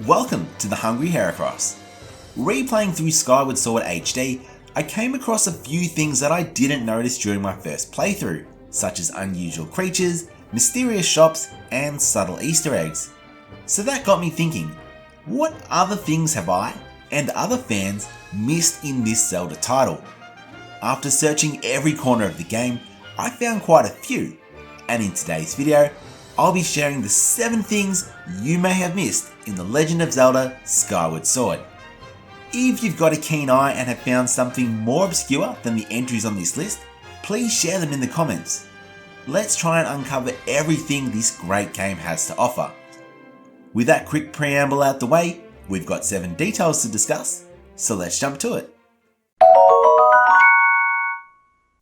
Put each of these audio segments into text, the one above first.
Welcome to the Hungry Heracross. Replaying through Skyward Sword HD, I came across a few things that I didn't notice during my first playthrough, such as unusual creatures, mysterious shops, and subtle Easter eggs. So that got me thinking, what other things have I and other fans missed in this Zelda title? After searching every corner of the game, I found quite a few, and in today's video, I'll be sharing the 7 things you may have missed in The Legend of Zelda Skyward Sword. If you've got a keen eye and have found something more obscure than the entries on this list, please share them in the comments. Let's try and uncover everything this great game has to offer. With that quick preamble out the way, we've got 7 details to discuss, so let's jump to it.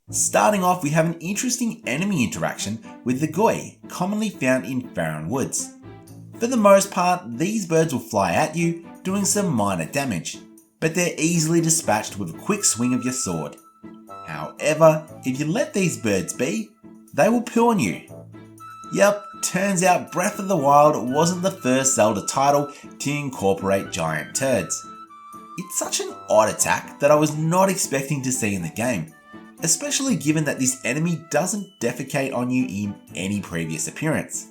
Starting off, we have an interesting enemy interaction with the Guay, commonly found in Farron Woods. For the most part, these birds will fly at you, doing some minor damage, but they're easily dispatched with a quick swing of your sword. However, if you let these birds be, they will poo on you. Yep, turns out Breath of the Wild wasn't the first Zelda title to incorporate giant turds. It's such an odd attack that I was not expecting to see in the game, especially given that this enemy doesn't defecate on you in any previous appearance.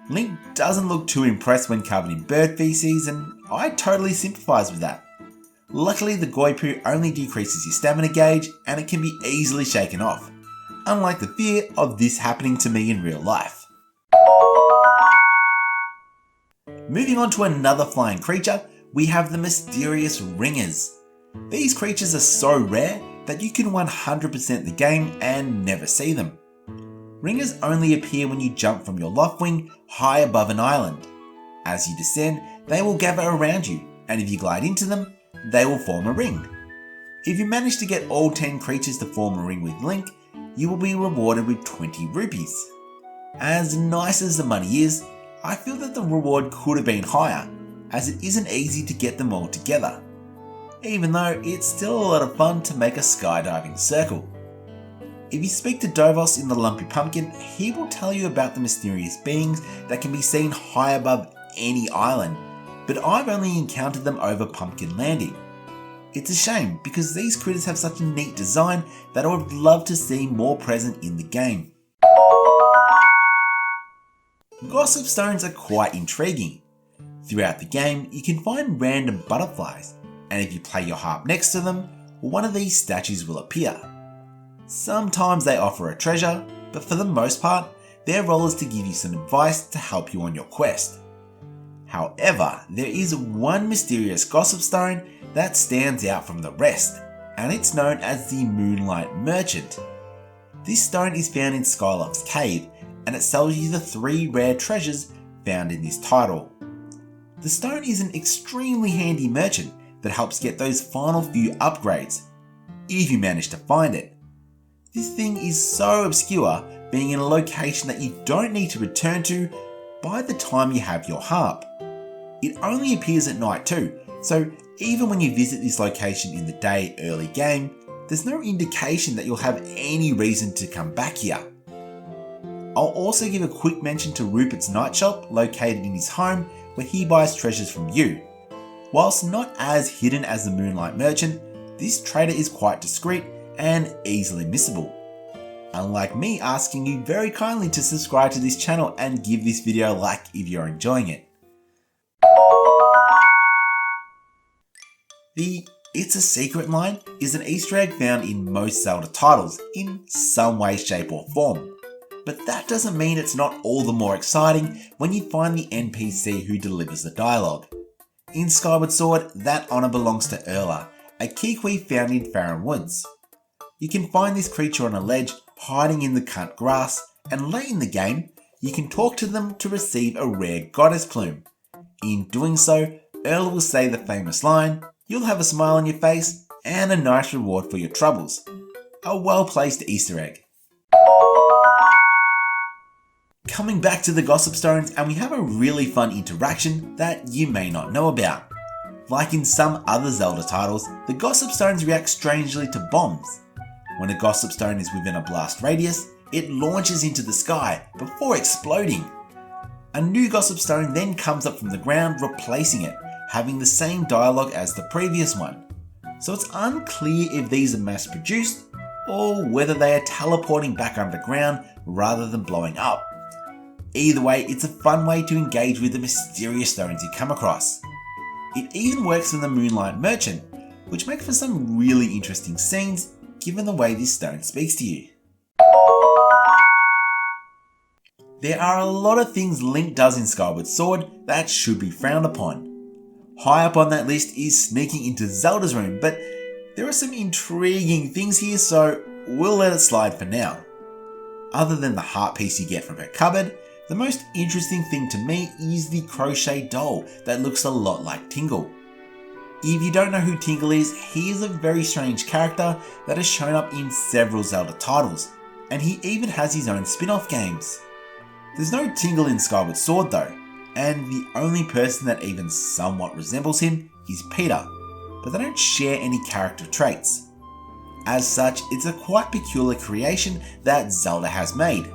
Link doesn't look too impressed when covered in bird feces, and I totally sympathise with that. Luckily, the Guay poo only decreases your stamina gauge and it can be easily shaken off, unlike the fear of this happening to me in real life. Moving on to another flying creature, we have the mysterious ringers. These creatures are so rare that you can 100% the game and never see them. Ringers only appear when you jump from your loft wing high above an island. As you descend, they will gather around you, and if you glide into them, they will form a ring. If you manage to get all 10 creatures to form a ring with Link, you will be rewarded with 20 rupees. As nice as the money is, I feel that the reward could have been higher, as it isn't easy to get them all together, even though it's still a lot of fun to make a skydiving circle. If you speak to Dovos in the Lumpy Pumpkin, he will tell you about the mysterious beings that can be seen high above any island, but I've only encountered them over Pumpkin Landing. It's a shame because these critters have such a neat design that I would love to see more present in the game. Gossip stones are quite intriguing. Throughout the game, you can find random butterflies, and if you play your harp next to them, one of these statues will appear. Sometimes they offer a treasure, but for the most part, their role is to give you some advice to help you on your quest. However, there is one mysterious gossip stone that stands out from the rest, and it's known as the Moonlight Merchant. This stone is found in Skyloft's cave, and it sells you the 3 rare treasures found in this title. The stone is an extremely handy merchant that helps get those final few upgrades, if you manage to find it. This thing is so obscure, being in a location that you don't need to return to by the time you have your harp. It only appears at night too, so even when you visit this location in the day early game, there's no indication that you'll have any reason to come back here. I'll also give a quick mention to Rupert's night shop located in his home where he buys treasures from you. Whilst not as hidden as the Moonlight Merchant, this trader is quite discreet and easily missable. Unlike me asking you very kindly to subscribe to this channel and give this video a like if you're enjoying it. The "It's a Secret" line is an Easter egg found in most Zelda titles in some way, shape or form. But that doesn't mean it's not all the more exciting when you find the NPC who delivers the dialogue. In Skyward Sword, that honour belongs to Erla, a Kikwi found in Farron Woods. You can find this creature on a ledge hiding in the cut grass, and late in the game, you can talk to them to receive a rare goddess plume. In doing so, Erla will say the famous line, "You'll have a smile on your face and a nice reward for your troubles." A well-placed Easter egg. Coming back to the gossip stones, and we have a really fun interaction that you may not know about. Like in some other Zelda titles, the gossip stones react strangely to bombs. When a gossip stone is within a blast radius, it launches into the sky before exploding. A new gossip stone then comes up from the ground, replacing it, having the same dialogue as the previous one, so it's unclear if these are mass produced or whether they are teleporting back underground rather than blowing up. Either way, it's a fun way to engage with the mysterious stones you come across. It even works in the Moonlight Merchant, which make for some really interesting scenes given the way this stone speaks to you. There are a lot of things Link does in Skyward Sword that should be frowned upon. High up on that list is sneaking into Zelda's room, but there are some intriguing things here, so we'll let it slide for now. Other than the heart piece you get from her cupboard, the most interesting thing to me is the crochet doll that looks a lot like Tingle. If you don't know who Tingle is, he is a very strange character that has shown up in several Zelda titles, and he even has his own spin-off games. There's no Tingle in Skyward Sword though, and the only person that even somewhat resembles him is Peter, but they don't share any character traits. As such, it's a quite peculiar creation that Zelda has made.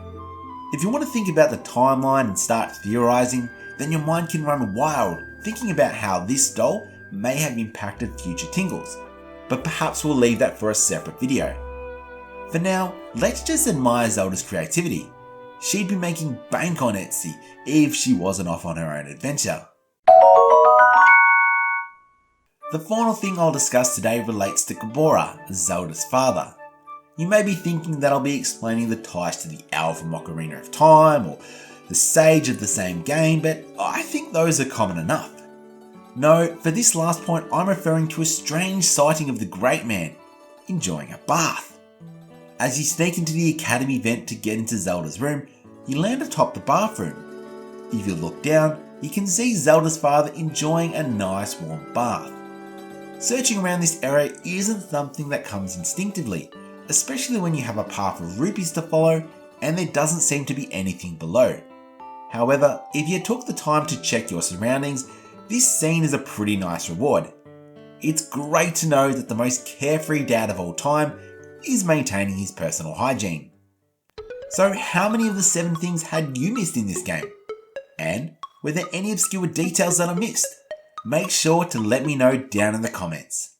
If you want to think about the timeline and start theorizing, then your mind can run wild thinking about how this doll may have impacted future Tingles, but perhaps we'll leave that for a separate video. For now, let's just admire Zelda's creativity. She'd be making bank on Etsy if she wasn't off on her own adventure. The final thing I'll discuss today relates to Gabora, Zelda's father. You may be thinking that I'll be explaining the ties to the owl from Ocarina of Time or the sage of the same game, but I think those are common enough. No, for this last point I'm referring to a strange sighting of the Great Man enjoying a bath. As you sneak into the Academy vent to get into Zelda's room, you land atop the bathroom. If you look down, you can see Zelda's father enjoying a nice warm bath. Searching around this area isn't something that comes instinctively, especially when you have a path of rupees to follow and there doesn't seem to be anything below. However, if you took the time to check your surroundings, this scene is a pretty nice reward. It's great to know that the most carefree dad of all time is maintaining his personal hygiene. So how many of the 7 things had you missed in this game? And were there any obscure details that I missed? Make sure to let me know down in the comments.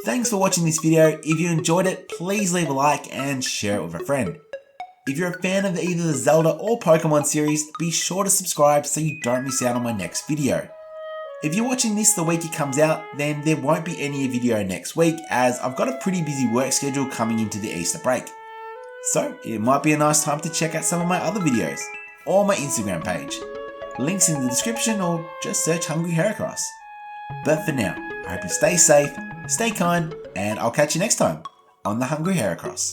Thanks for watching this video. If you enjoyed it, please leave a like and share it with a friend. If you're a fan of either the Zelda or Pokemon series, be sure to subscribe so you don't miss out on my next video. If you're watching this the week it comes out, then there won't be any video next week as I've got a pretty busy work schedule coming into the Easter break. So it might be a nice time to check out some of my other videos or my Instagram page. Links in the description or just search Hungry Heracross. But for now, I hope you stay safe, stay kind, and I'll catch you next time on the Hungry Heracross.